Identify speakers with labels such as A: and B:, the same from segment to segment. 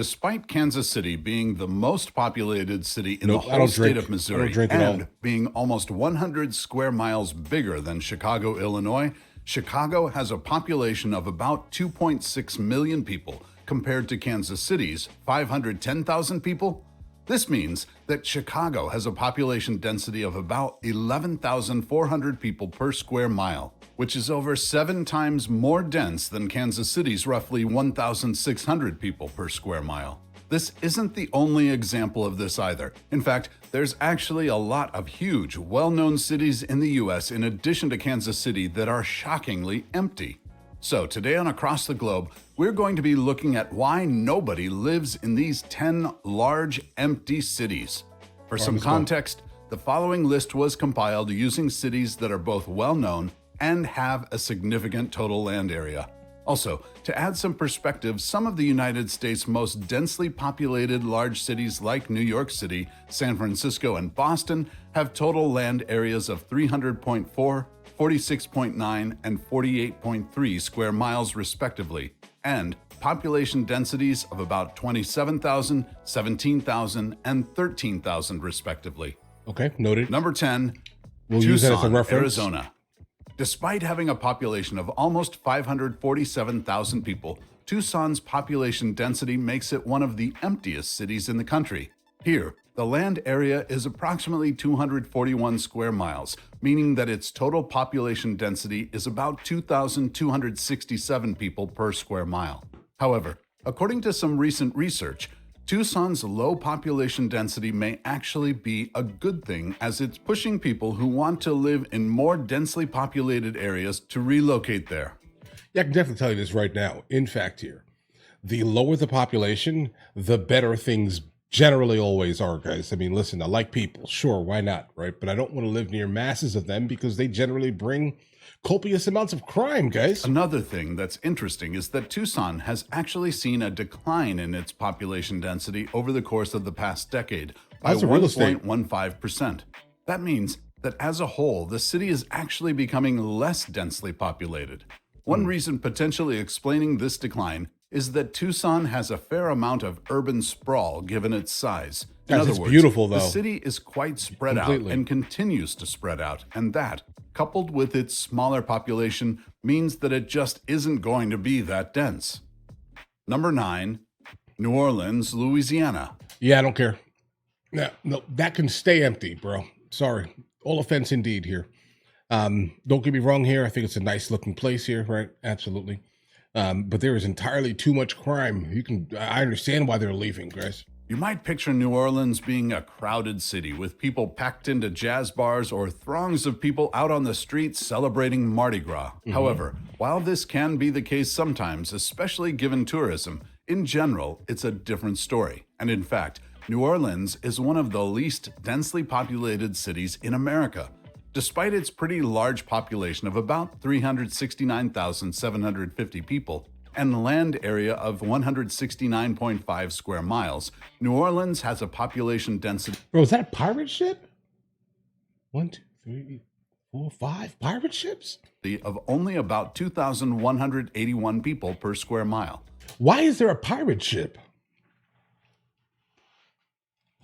A: Despite Kansas City being the most populated city in
B: Nope,
A: the
B: I
A: whole
B: don't
A: state
B: drink.
A: of
B: I don't
A: Missouri
B: drink at all.
A: and being almost 100 square miles bigger than Chicago, Illinois, Chicago has a population of about 2.6 million people compared to Kansas City's 510,000 people. This means that Chicago has a population density of about 11,400 people per square mile, which is over 7 times more dense than Kansas City's roughly 1,600 people per square mile. This isn't the only example of this either. In fact, there's actually a lot of huge, well-known cities in the US in addition to Kansas City that are shockingly empty. So today on Across the Globe, we're going to be looking at why nobody lives in these 10 large, empty cities. For some context, the following list was compiled using cities that are both well-known and have a significant total land area. Also, to add some perspective, some of the United States' most densely populated large cities like New York City, San Francisco, and Boston have total land areas of 300.4, 46.9, and 48.3 square miles respectively, and population densities of about 27,000, 17,000, and 13,000 respectively.
B: Okay, noted.
A: Number 10,
B: We'll use that as a
A: Tucson,
B: reference.
A: Arizona. Despite having a population of almost 547,000 people, Tucson's population density makes it one of the emptiest cities in the country. Here, the land area is approximately 241 square miles, meaning that its total population density is about 2,267 people per square mile. However, according to some recent research, Tucson's low population density may actually be a good thing, as it's pushing people who want to live in more densely populated areas to relocate there.
B: Yeah, I can definitely tell you this right now. In fact, here, the lower the population, the better things generally always are, guys. I mean, listen, I like people. Sure, why not, right? But I don't want to live near masses of them because they generally bring copious amounts of crime, guys.
A: Another thing that's interesting is that Tucson has actually seen a decline in its population density over the course of the past decade by
B: How's the real estate?
A: 1.15%. That means that as a whole, the city is actually becoming less densely populated. One reason potentially explaining this decline is that Tucson has a fair amount of urban sprawl given its size. In
B: Guys,
A: other
B: it's
A: words,
B: beautiful, though.
A: the city is quite spread
B: Completely.
A: out and continues to spread out, and that, coupled with its smaller population, means that it just isn't going to be that dense. Number 9, New Orleans, Louisiana.
B: Yeah, I don't care. No, that can stay empty, bro. Sorry. All offense indeed here. Don't get me wrong here. I think it's a nice looking place here, right? Absolutely. But there is entirely too much crime. I understand why they're leaving, guys.
A: You might picture New Orleans being a crowded city with people packed into jazz bars or throngs of people out on the streets celebrating Mardi Gras. However, while this can be the case sometimes, especially given tourism, in general, it's a different story. And in fact, New Orleans is one of the least densely populated cities in America. Despite its pretty large population of about 369,750 people, and land area of 169.5 square miles, New Orleans has a population density
B: Bro, is that a pirate ship? 1, 2, 3, 4, 5 pirate ships?
A: of only about 2,181 people per square mile.
B: Why is there a pirate ship?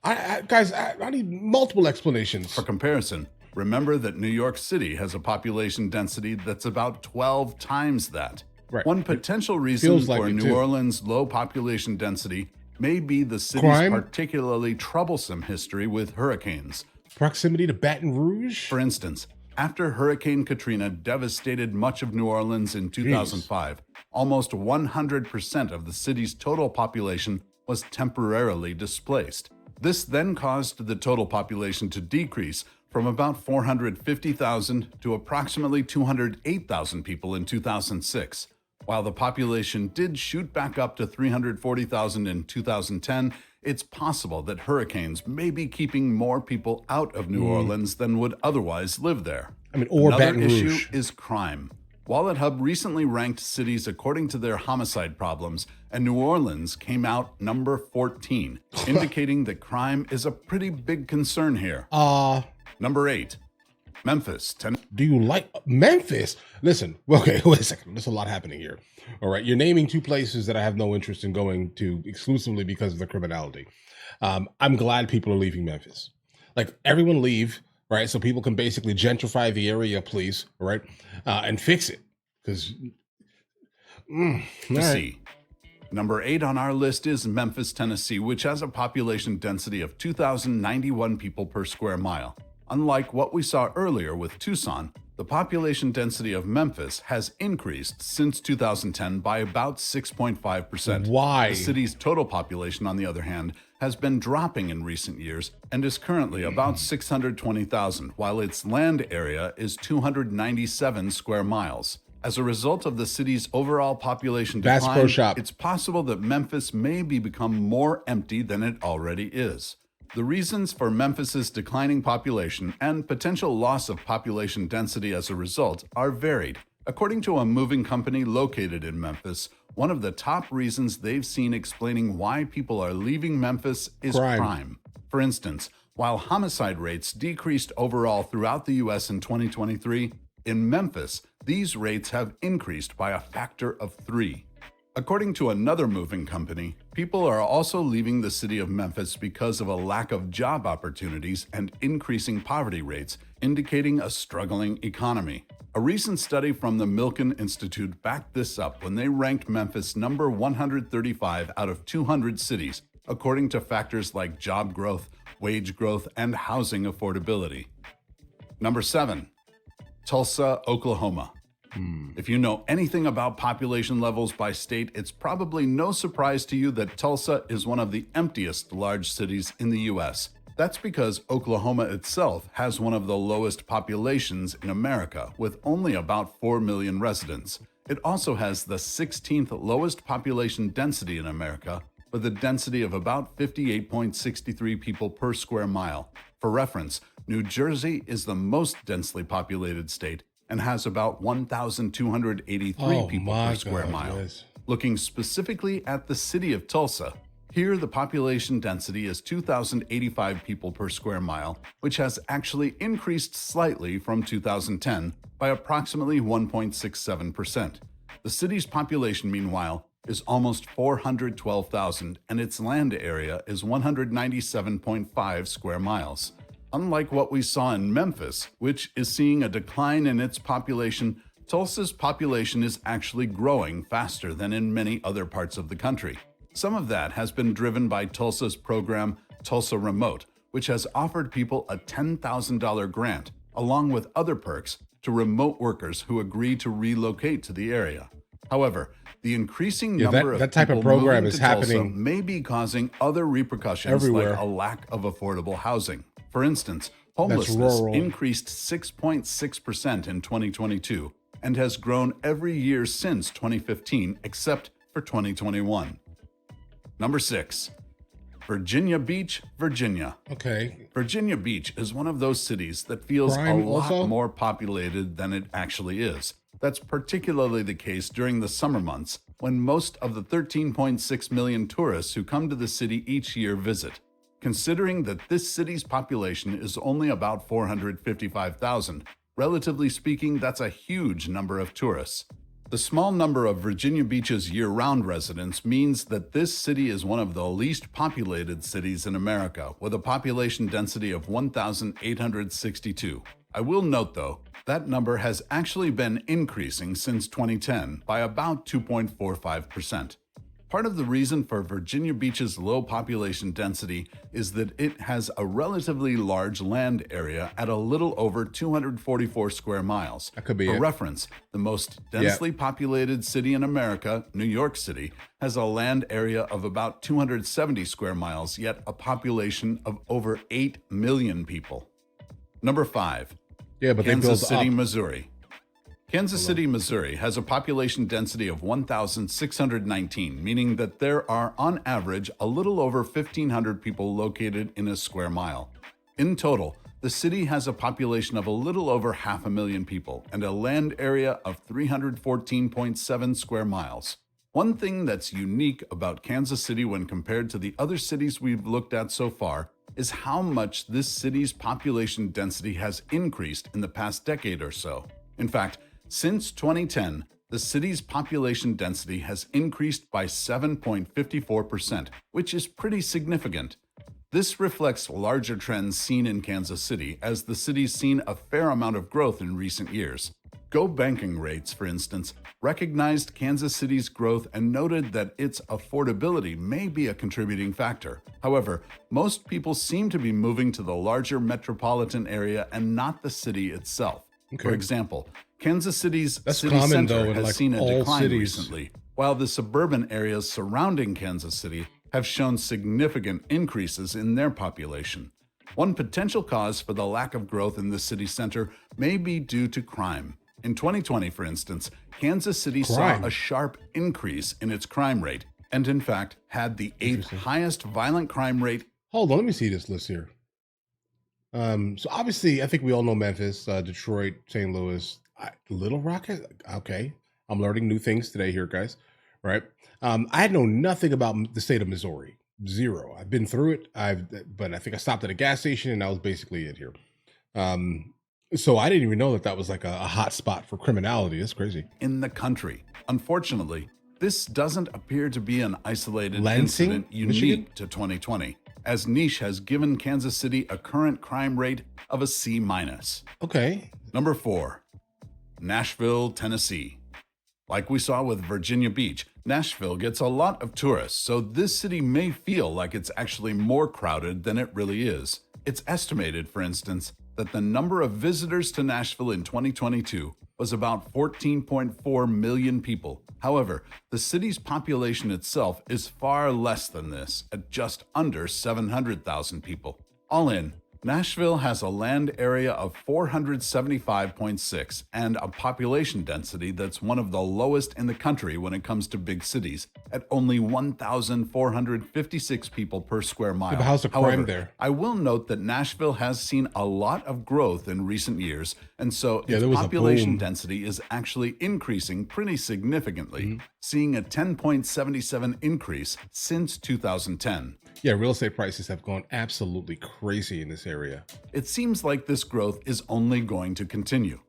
B: Guys, I need multiple explanations.
A: For comparison, remember that New York City has a population density that's about 12 times that.
B: Right.
A: One potential reason
B: feels like
A: for
B: it,
A: New
B: too.
A: Orleans' low population density may be the city's
B: Crime?
A: particularly troublesome history with hurricanes.
B: Proximity to Baton Rouge?
A: For instance, after Hurricane Katrina devastated much of New Orleans in 2005, almost 100% of the city's total population was temporarily displaced. This then caused the total population to decrease from about 450,000 to approximately 208,000 people in 2006. While the population did shoot back up to 340,000 in 2010, it's possible that hurricanes may be keeping more people out of New Orleans than would otherwise live there.
B: Or
A: Another
B: Baton Rouge.
A: issue is crime. Wallet Hub recently ranked cities according to their homicide problems, and New Orleans came out number 14, indicating that crime is a pretty big concern here. Number 8, Memphis,
B: Do you like Memphis? Listen, okay, wait a second. There's a lot happening here. All right, you're naming two places that I have no interest in going to exclusively because of the criminality. I'm glad people are leaving Memphis. Like, everyone leave, right? So people can basically gentrify the area, please, right? And fix it. Because,
A: Tennessee. Number 8 on our list is Memphis, Tennessee, which has a population density of 2,091 people per square mile. Unlike what we saw earlier with Tucson, the population density of Memphis has increased since 2010 by about 6.5%.
B: Why?
A: The city's total population, on the other hand, has been dropping in recent years and is currently about 620,000, while its land area is 297 square miles. As a result of the city's overall population decline, it's possible that Memphis may become more empty than it already is. The reasons for Memphis's declining population and potential loss of population density as a result are varied. According to a moving company located in Memphis, one of the top reasons they've seen explaining why people are leaving Memphis is crime. For instance, while homicide rates decreased overall throughout the U.S. in 2023, in Memphis, these rates have increased by a factor of 3. According to another moving company, people are also leaving the city of Memphis because of a lack of job opportunities and increasing poverty rates, indicating a struggling economy. A recent study from the Milken Institute backed this up when they ranked Memphis number 135 out of 200 cities, according to factors like job growth, wage growth, and housing affordability. Number 7. Tulsa, Oklahoma. If you know anything about population levels by state, it's probably no surprise to you that Tulsa is one of the emptiest large cities in the U.S. That's because Oklahoma itself has one of the lowest populations in America, with only about 4 million residents. It also has the 16th lowest population density in America, with a density of about 58.63 people per square mile. For reference, New Jersey is the most densely populated state and has about 1,283 people per square mile.
B: Yes.
A: Looking specifically at the city of Tulsa, here the population density is 2,085 people per square mile, which has actually increased slightly from 2010 by approximately 1.67%. The city's population, meanwhile, is almost 412,000, and its land area is 197.5 square miles. Unlike what we saw in Memphis, which is seeing a decline in its population, Tulsa's population is actually growing faster than in many other parts of the country. Some of that has been driven by Tulsa's program, Tulsa Remote, which has offered people a $10,000 grant, along with other perks, to remote workers who agree to relocate to the area. However, the increasing number of people moving to Tulsa may be causing other repercussions like a lack of affordable housing. For instance, homelessness increased 6.6% in 2022 and has grown every year since 2015 except for 2021. Number 6. Virginia Beach, Virginia.
B: Okay.
A: Virginia Beach is one of those cities that feels a lot more populated than it actually is. That's particularly the case during the summer months, when most of the 13.6 million tourists who come to the city each year visit. Considering that this city's population is only about 455,000, relatively speaking, that's a huge number of tourists. The small number of Virginia Beach's year-round residents means that this city is one of the least populated cities in America, with a population density of 1,862. I will note, though, that number has actually been increasing since 2010 by about 2.45%. Part of the reason for Virginia Beach's low population density is that it has a relatively large land area at a little over 244 square miles.
B: That could be
A: For reference, the most densely populated city in America, New York City, has a land area of about 270 square miles, yet a population of over 8 million people. Number 5. Kansas City, Missouri. Kansas City, Missouri has a population density of 1,619, meaning that there are, on average, a little over 1,500 people located in a square mile. In total, the city has a population of a little over 500,000 people and a land area of 314.7 square miles. One thing that's unique about Kansas City when compared to the other cities we've looked at so far is how much this city's population density has increased in the past decade or so. In fact, since 2010, the city's population density has increased by 7.54%, which is pretty significant. This reflects larger trends seen in Kansas City, as the city's seen a fair amount of growth in recent years. Go Banking Rates, for instance, recognized Kansas City's growth and noted that its affordability may be a contributing factor. However, most people seem to be moving to the larger metropolitan area and not the city itself.
B: Okay.
A: For example, Kansas City's
B: That's
A: city
B: common,
A: center
B: though, in
A: has
B: like
A: seen a
B: all
A: decline
B: cities.
A: recently, while the suburban areas surrounding Kansas City have shown significant increases in their population. One potential cause for the lack of growth in the city center may be due to crime. In 2020, for instance, Kansas City saw a sharp increase in its crime rate, and in fact had the 8th highest violent crime rate.
B: Hold on, let me see this list here. So obviously, I think we all know Memphis, Detroit, St. Louis, Little Rock. Okay, I'm learning new things today here, guys. Right? I had known nothing about the state of Missouri. Zero. I've been through it. But I think I stopped at a gas station, and that was basically it here. So I didn't even know that was like a hot spot for criminality. That's crazy.
A: In the country. Unfortunately, this doesn't appear to be an isolated
B: Lansing,
A: incident unique to 2020, as Niche has given Kansas City a current crime rate of a C-.
B: Okay.
A: Number 4, Nashville, Tennessee. Like we saw with Virginia Beach, Nashville gets a lot of tourists, so this city may feel like it's actually more crowded than it really is. It's estimated, for instance, that the number of visitors to Nashville in 2022 was about 14.4 million people. However, the city's population itself is far less than this, at just under 700,000 people. All in, Nashville has a land area of 475.6 and a population density that's one of the lowest in the country when it comes to big cities, at only 1,456 people per square mile.
B: Yeah, but how's the crime there?
A: I will note that Nashville has seen a lot of growth in recent years, and so its
B: there was a
A: population
B: boom.
A: density is actually increasing pretty significantly, seeing a 10.77 increase since 2010.
B: Yeah, real estate prices have gone absolutely crazy in this area.
A: It seems like this growth is only going to continue.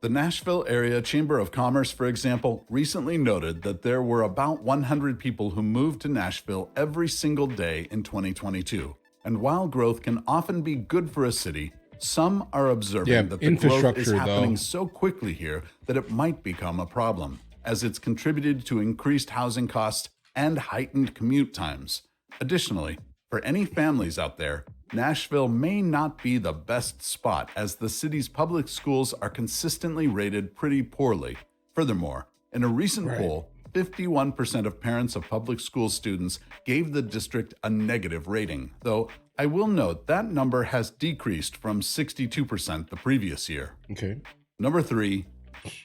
A: The Nashville Area Chamber of Commerce, for example, recently noted that there were about 100 people who moved to Nashville every single day in 2022. And while growth can often be good for a city, some are observing that the growth is happening so quickly here that it might become a problem, as it's contributed to increased housing costs and heightened commute times. Additionally, for any families out there, Nashville may not be the best spot, as the city's public schools are consistently rated pretty poorly. Furthermore, in a recent poll, 51% of parents of public school students gave the district a negative rating, though I will note that number has decreased from 62% the previous year.
B: Okay.
A: Number 3,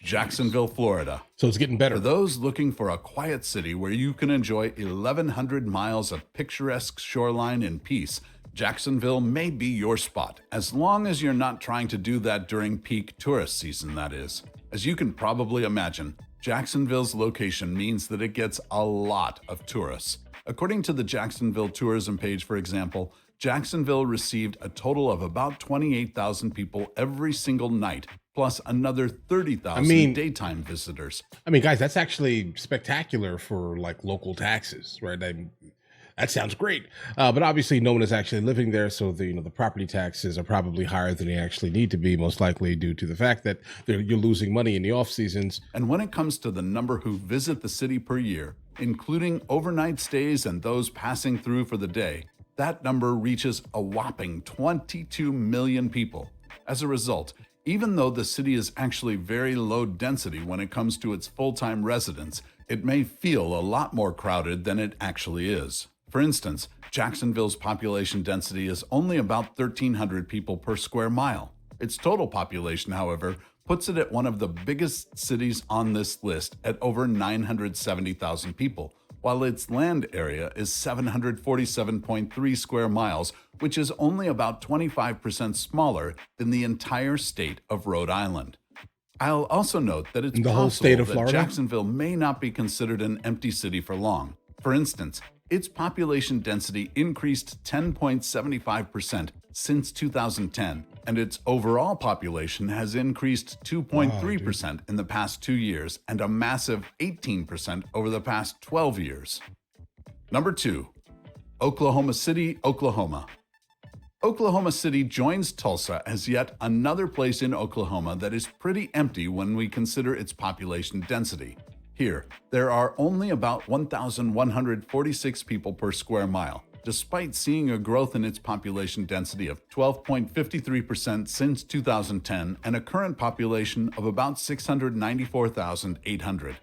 A: Jacksonville, Florida.
B: So it's getting better.
A: For those looking for a quiet city where you can enjoy 1,100 miles of picturesque shoreline in peace, Jacksonville may be your spot, as long as you're not trying to do that during peak tourist season, that is. As you can probably imagine, Jacksonville's location means that it gets a lot of tourists. According to the Jacksonville tourism page, for example, Jacksonville received a total of about 28,000 people every single night, plus another 30,000 daytime visitors.
B: I mean, guys, that's actually spectacular for like local taxes, right? That sounds great. But obviously no one is actually living there, so the property taxes are probably higher than they actually need to be, most likely due to the fact that you're losing money in the off seasons.
A: And when it comes to the number who visit the city per year, including overnight stays and those passing through for the day, that number reaches a whopping 22 million people. As a result, even though the city is actually very low density when it comes to its full-time residents, it may feel a lot more crowded than it actually is. For instance, Jacksonville's population density is only about 1,300 people per square mile. Its total population, however, puts it at one of the biggest cities on this list at over 970,000 people, while its land area is 747.3 square miles, which is only about 25% smaller than the entire state of Rhode Island. I'll also note that it's
B: the whole
A: possible
B: state of
A: that
B: Florida?
A: Jacksonville may not be considered an empty city for long. For instance, its population density increased 10.75% since 2010, and its overall population has increased 2.3% in the past 2 years and a massive 18% over the past 12 years. Number 2. Oklahoma City, Oklahoma. Oklahoma City joins Tulsa as yet another place in Oklahoma that is pretty empty when we consider its population density. Here, there are only about 1,146 people per square mile, despite seeing a growth in its population density of 12.53% since 2010 and a current population of about 694,800.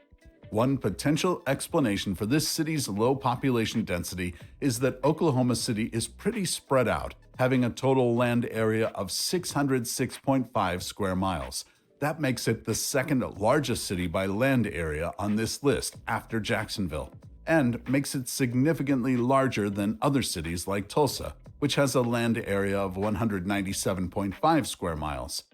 A: One potential explanation for this city's low population density is that Oklahoma City is pretty spread out, having a total land area of 606.5 square miles. That makes it the second largest city by land area on this list after Jacksonville, and makes it significantly larger than other cities like Tulsa, which has a land area of 197.5 square miles.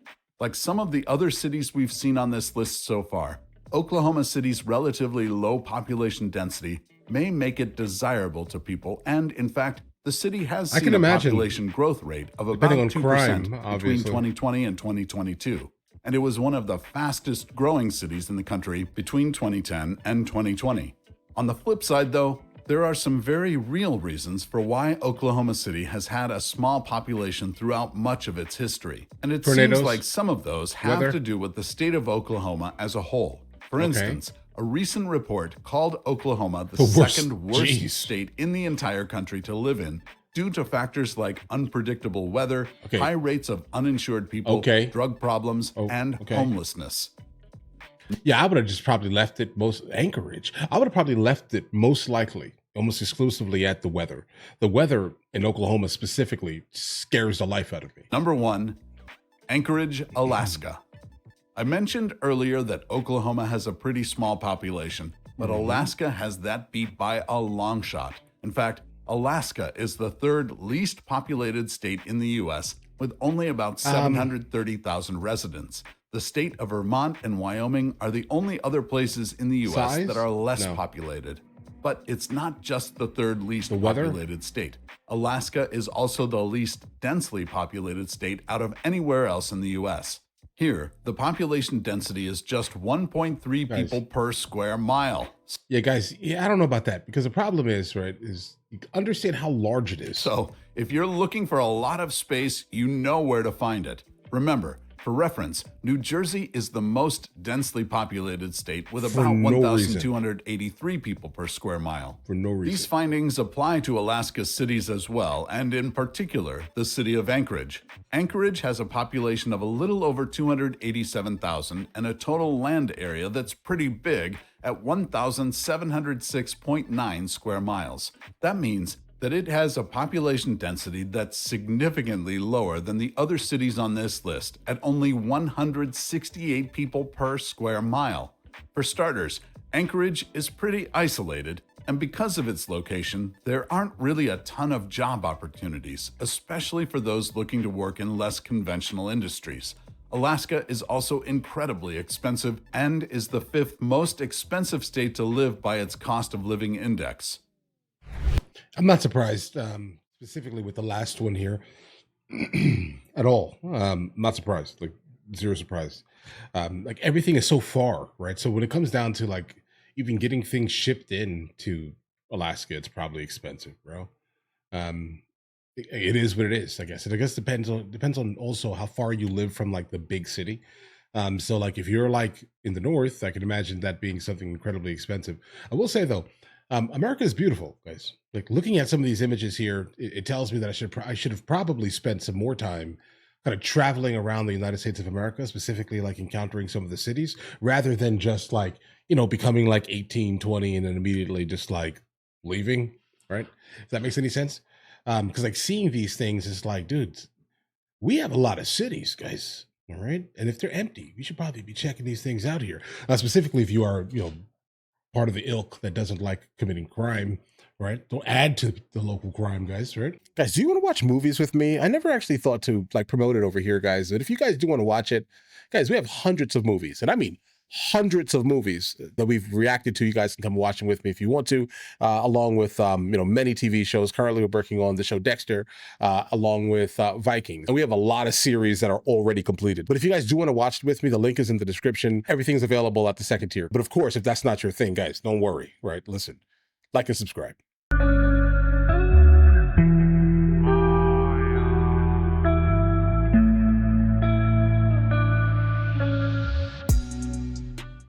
A: Like some of the other cities we've seen on this list so far, Oklahoma City's relatively low population density may make it desirable to people, and in fact, the city has seen a population growth rate of about 2% between 2020 and 2022. And it was one of the fastest growing cities in the country between 2010 and 2020. On the flip side, though, there are some very real reasons for why Oklahoma City has had a small population throughout much of its history. And it seems like some of those have to do with the state of Oklahoma as a whole. For instance, a recent report called Oklahoma the second worst state in the entire country to live in, due to factors like unpredictable weather, high rates of uninsured people, drug problems, and homelessness.
B: Yeah, I would have just probably left it Anchorage. I would have probably left it most likely, almost exclusively at the weather. The weather in Oklahoma specifically scares the life out of me.
A: Number 1, Anchorage, Alaska. I mentioned earlier that Oklahoma has a pretty small population, but Alaska has that beat by a long shot. In fact, Alaska is the third least populated state in the U.S., with only about 730,000 residents. The state of Vermont and Wyoming are the only other places in the U.S. that are less populated. But it's not just the third least populated state. Alaska is also the least densely populated state out of anywhere else in the U.S. Here, the population density is just 1.3 people per square mile.
B: Yeah, guys, I don't know about that, because the problem is, is you understand how large it is.
A: So, if you're looking for a lot of space, you know where to find it. Remember, for reference, New Jersey is the most densely populated state with about 1,283 people per square mile.
B: For no reason.
A: These findings apply to Alaska's cities as well, and in particular, the city of Anchorage. Anchorage has a population of a little over 287,000 and a total land area that's pretty big at 1,706.9 square miles. That means that it has a population density that's significantly lower than the other cities on this list at only 168 people per square mile. For starters, Anchorage is pretty isolated, and because of its location, there aren't really a ton of job opportunities, especially for those looking to work in less conventional industries. Alaska is also incredibly expensive and is the 5th most expensive state to live by its cost of living index.
B: I'm not surprised, specifically with the last one here, at all. Not surprised, like zero surprise. Like everything is so far, right? So when it comes down to like even getting things shipped in to Alaska, it's probably expensive, bro. It is what it is, I guess. And I guess depends on also how far you live from like the big city. So like if you're like in the north, I can imagine that being something incredibly expensive. I will say though, America is beautiful, guys. Like looking at some of these images here, it tells me that I should have probably spent some more time kind of traveling around the United States of America, specifically like encountering some of the cities, rather than just like, becoming like 18, 20, and then immediately just like leaving, right? If that makes any sense. Because like seeing these things is like, dude, we have a lot of cities, guys. All right. And if they're empty, we should probably be checking these things out here. Specifically, if you are, part of the ilk that doesn't like committing crime, right? Don't add to the local crime, guys, right?
C: Guys, do you want to watch movies with me? I never actually thought to like promote it over here, guys. But if you guys do want to watch it, guys, we have hundreds of movies. And I mean hundreds of movies that we've reacted to. You guys can come watch them with me if you want to, along with many TV shows. Currently, we're working on the show Dexter, along with Vikings. And we have a lot of series that are already completed. But if you guys do want to watch it with me, the link is in the description. Everything's available at the second tier. But of course, if that's not your thing, guys, don't worry, right? Listen, like and subscribe.